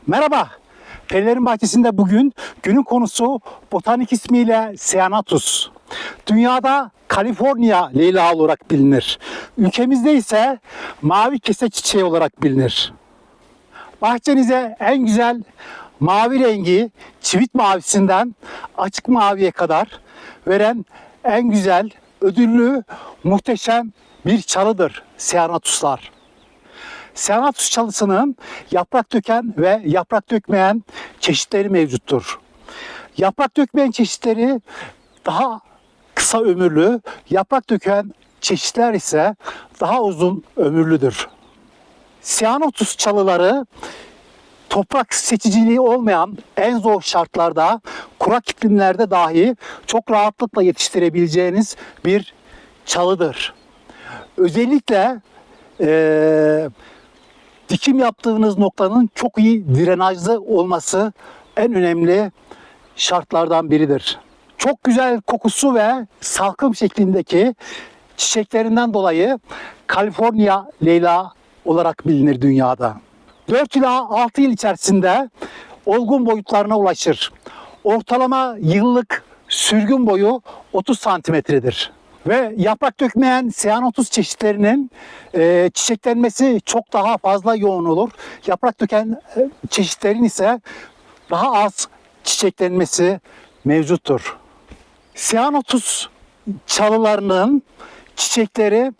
Merhaba, Perilerin Bahçesi'nde bugün günün konusu botanik ismiyle Ceanothus. Dünyada Kaliforniya leylağı olarak bilinir. Ülkemizde ise mavi kese çiçeği olarak bilinir. Bahçenize en güzel mavi rengi çivit mavisinden açık maviye kadar veren en güzel, ödüllü, muhteşem bir çalıdır Ceanothuslar. Ceanothus çalısının yaprak döken ve yaprak dökmeyen çeşitleri mevcuttur. Yaprak dökmeyen çeşitleri daha kısa ömürlü, yaprak döken çeşitler ise daha uzun ömürlüdür. Ceanothus çalıları toprak seçiciliği olmayan en zor şartlarda, kurak iklimlerde dahi çok rahatlıkla yetiştirebileceğiniz bir çalıdır. Özellikle dikim yaptığınız noktanın çok iyi drenajlı olması en önemli şartlardan biridir. Çok güzel kokusu ve salkım şeklindeki çiçeklerinden dolayı Kaliforniya leylağı olarak bilinir dünyada. 4 ila 6 yıl içerisinde olgun boyutlarına ulaşır. Ortalama yıllık sürgün boyu 30 santimetredir. Ve yaprak dökmeyen Ceanothus çeşitlerinin çiçeklenmesi çok daha fazla yoğun olur. Yaprak döken çeşitlerin ise daha az çiçeklenmesi mevcuttur. Ceanothus çalılarının çiçekleri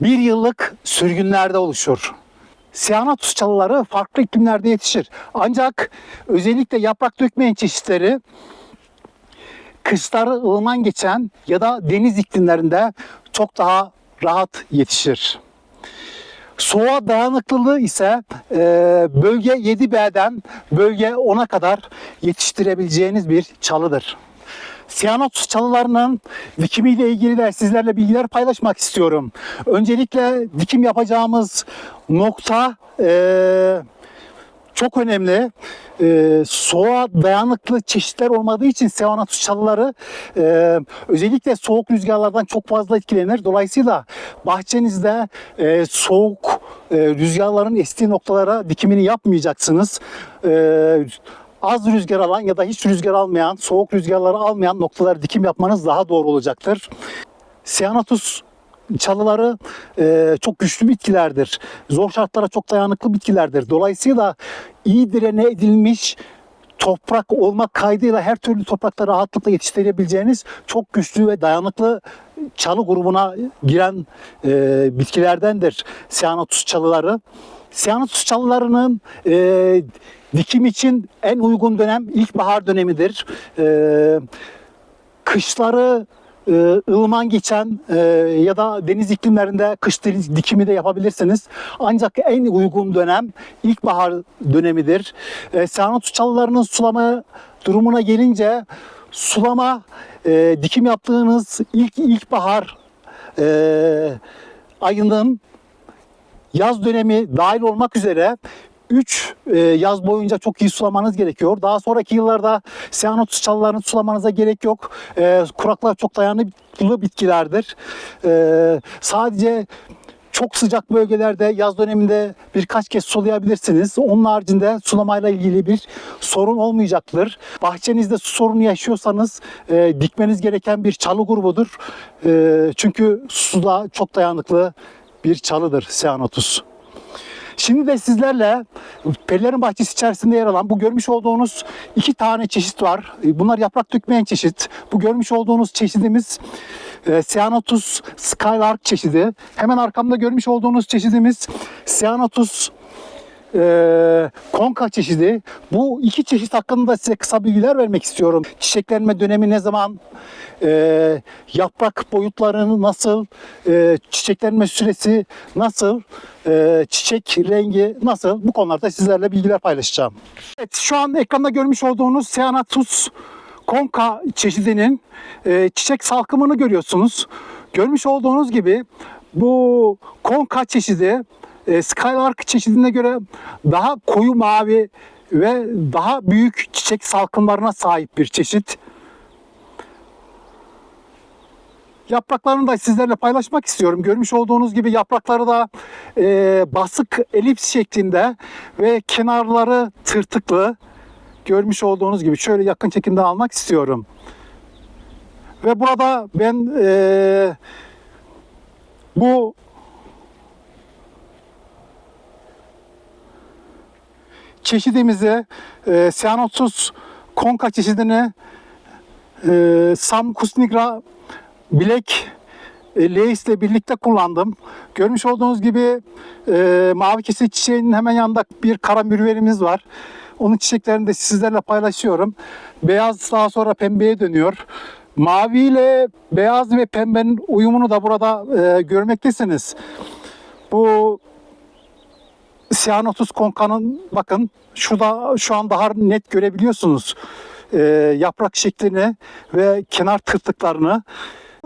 bir yıllık sürgünlerde oluşur. Ceanothus çalıları farklı iklimlerde yetişir. Ancak özellikle yaprak dökmeyen çeşitleri kışları ılıman geçen ya da deniz iklimlerinde çok daha rahat yetişir. Soğuğa dayanıklılığı ise bölge 7B'den bölge 10'a kadar yetiştirebileceğiniz bir çalıdır. Ceanothus çalılarının dikimiyle ilgili de sizlerle bilgiler paylaşmak istiyorum. Öncelikle dikim yapacağımız nokta çok önemli. Soğuğa dayanıklı çeşitler olmadığı için Ceanothus çalıları özellikle soğuk rüzgarlardan çok fazla etkilenir. Dolayısıyla bahçenizde soğuk rüzgarların estiği noktalara dikimini yapmayacaksınız. Az rüzgar alan ya da hiç rüzgar almayan, soğuk rüzgarları almayan noktalara dikim yapmanız daha doğru olacaktır. Ceanothus çalıları çok güçlü bitkilerdir. Zor şartlara çok dayanıklı bitkilerdir. Dolayısıyla iyi direne edilmiş toprak olmak kaydıyla her türlü toprakta rahatlıkla yetiştirebileceğiniz çok güçlü ve dayanıklı çalı grubuna giren bitkilerdendir Ceanothus çalıları. Ceanothus çalılarının dikim için en uygun dönem ilkbahar dönemidir. Kışları ılıman geçen ya da deniz iklimlerinde kış dikimi de yapabilirsiniz. Ancak en uygun dönem ilkbahar dönemidir. Ceanothus çalılarının sulama durumuna gelince sulama dikim yaptığınız ilkbahar ayının yaz dönemi dahil olmak üzere 3 yaz boyunca çok iyi sulamanız gerekiyor. Daha sonraki yıllarda Ceanothus çalılarını sulamanıza gerek yok. Kuraklığa çok dayanıklı bitkilerdir. Sadece çok sıcak bölgelerde yaz döneminde birkaç kez sulayabilirsiniz. Onun haricinde sulamayla ilgili bir sorun olmayacaktır. Bahçenizde su sorunu yaşıyorsanız dikmeniz gereken bir çalı grubudur. Çünkü suda çok dayanıklı bir çalıdır Ceanothus. Şimdi de sizlerle Perilerin Bahçesi içerisinde yer alan bu görmüş olduğunuz 2 tane çeşit var. Bunlar yaprak dökmeyen çeşit. Bu görmüş olduğunuz çeşidimiz Ceanothus Skylark çeşidi. Hemen arkamda görmüş olduğunuz çeşidimiz Ceanothus Konka çeşidi. Bu 2 çeşit hakkında size kısa bilgiler vermek istiyorum. Çiçeklenme dönemi ne zaman, yaprak boyutlarını nasıl, çiçeklenme süresi nasıl, çiçek rengi nasıl, bu konularda sizlerle bilgiler paylaşacağım. Evet, şu an ekranda görmüş olduğunuz Ceanothus Konka çeşidinin çiçek salkımını görüyorsunuz. Görmüş olduğunuz gibi bu Konka çeşidi Skylark çeşidine göre daha koyu mavi ve daha büyük çiçek salkımlarına sahip bir çeşit. Yapraklarını da sizlerle paylaşmak istiyorum. Görmüş olduğunuz gibi yaprakları da basık elips şeklinde ve kenarları tırtıklı. Görmüş olduğunuz gibi şöyle yakın çekimde almak istiyorum. Ve burada ben bu çeşidimizi Ceanothus conca çeşidini Sambucus nigra Black Lace ile birlikte kullandım. Görmüş olduğunuz gibi mavi kesik çiçeğinin hemen yanında bir kara mürverimiz var. Onun çiçeklerini de sizlerle paylaşıyorum. Beyaz daha sonra pembeye dönüyor. Mavi ile beyaz ve pembenin uyumunu da burada görmektesiniz. Bu Ceanothus conca'nın bakın şurada şu an daha net görebiliyorsunuz. Yaprak şeklini ve kenar tırtıklarını.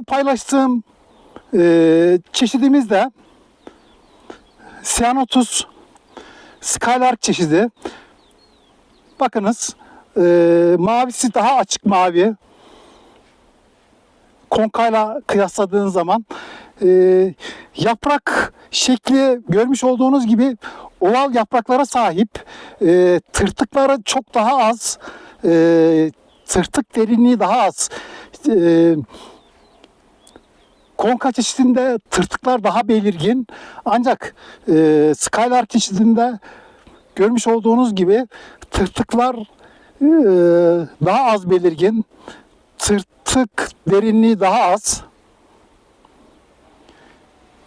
Paylaştığım çeşidimiz de Ceanothus Skylark çeşidi. Bakınız mavisi daha açık mavi. Konkayla kıyasladığınız zaman yaprak şekli görmüş olduğunuz gibi oval yapraklara sahip. Tırtıkları çok daha az. Tırtık derinliği daha az. Konka çeşidinde tırtıklar daha belirgin. Ancak Skylark çeşidinde görmüş olduğunuz gibi tırtıklar daha az belirgin. Tırtık derinliği daha az.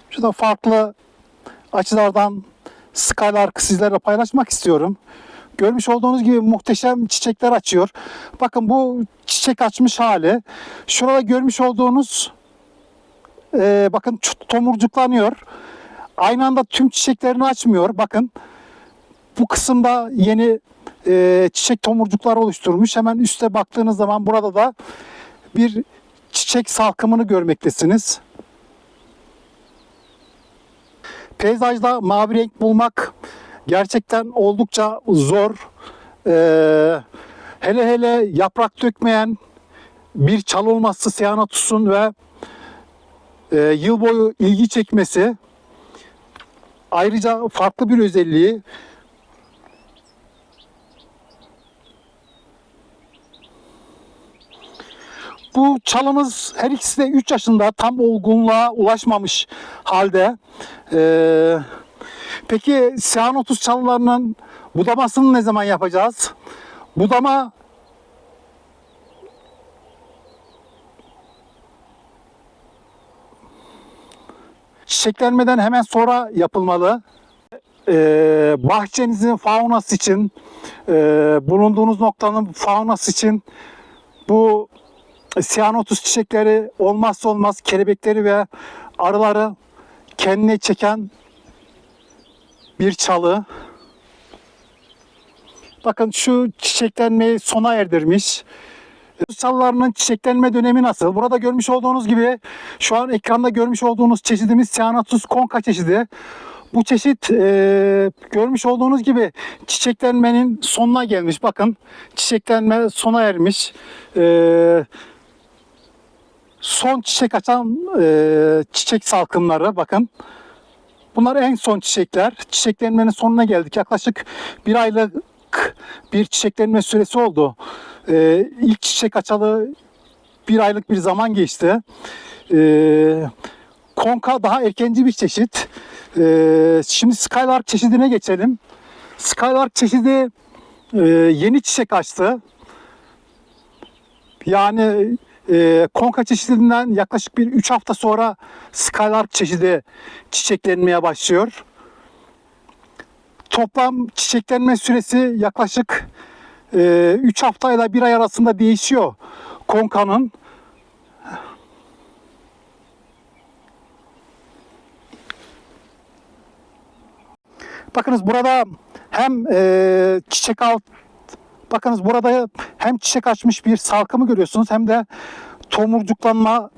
Şurada farklı açılardan Skylark'ı sizlerle paylaşmak istiyorum. Görmüş olduğunuz gibi muhteşem çiçekler açıyor. Bakın bu çiçek açmış hali. Şurada görmüş olduğunuz bakın tomurcuklanıyor. Aynı anda tüm çiçeklerini açmıyor. Bakın bu kısımda yeni çiçek tomurcuklar oluşturmuş. Hemen üste baktığınız zaman burada da bir çiçek salkımını görmektesiniz. Peyzajda mavi renk bulmak gerçekten oldukça zor. Hele hele yaprak dökmeyen bir çal olması Ceanothus'un ve yıl boyu ilgi çekmesi ayrıca farklı bir özelliği. Bu çalımız her ikisi de 3 yaşında, tam olgunluğa ulaşmamış halde. Peki Ceanothus çalılarının budamasını ne zaman yapacağız? Budama çiçeklenmeden hemen sonra yapılmalı. Bahçenizin faunası için, bulunduğunuz noktanın faunası için bu Ceanothus çiçekleri olmazsa olmaz, kelebekleri ve arıları kendine çeken bir çalı. Bakın şu çiçeklenmeyi sona erdirmiş. Çalılarının çiçeklenme dönemi nasıl? Burada görmüş olduğunuz gibi şu an ekranda görmüş olduğunuz çeşidimiz Ceanothus conca çeşidi. Bu çeşit görmüş olduğunuz gibi çiçeklenmenin sonuna gelmiş. Bakın çiçeklenme sona ermiş. Son çiçek açan çiçek salkımları bakın. Bunlar en son çiçekler. Çiçeklenmenin sonuna geldik. Yaklaşık bir aylık bir çiçeklenme süresi oldu. İlk çiçek açalı bir aylık bir zaman geçti. Konka daha erkenci bir çeşit. Şimdi Skylark çeşidine geçelim. Skylark çeşidi yeni çiçek açtı. Yani Konka çeşidinden yaklaşık bir 3 hafta sonra Skylark çeşidi çiçeklenmeye başlıyor. Toplam çiçeklenme süresi yaklaşık 3 haftayla 1 ay arasında değişiyor Konka'nın. Bakınız burada hem çiçek alt, bakınız burada hem çiçek açmış bir salkımı görüyorsunuz hem de tomurcuklanma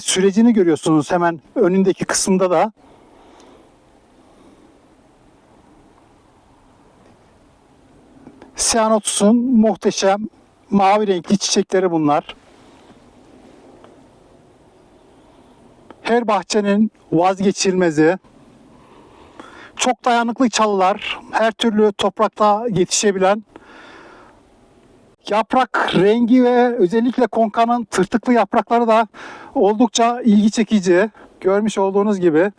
sürecini görüyorsunuz hemen önündeki kısımda da. Ceanothus'un muhteşem mavi renkli çiçekleri bunlar. her bahçenin vazgeçilmezi. Çok dayanıklı çalılar, her türlü toprakta yetişebilen. Yaprak rengi ve özellikle konkanın tırtıklı yaprakları da oldukça ilgi çekici. Görmüş olduğunuz gibi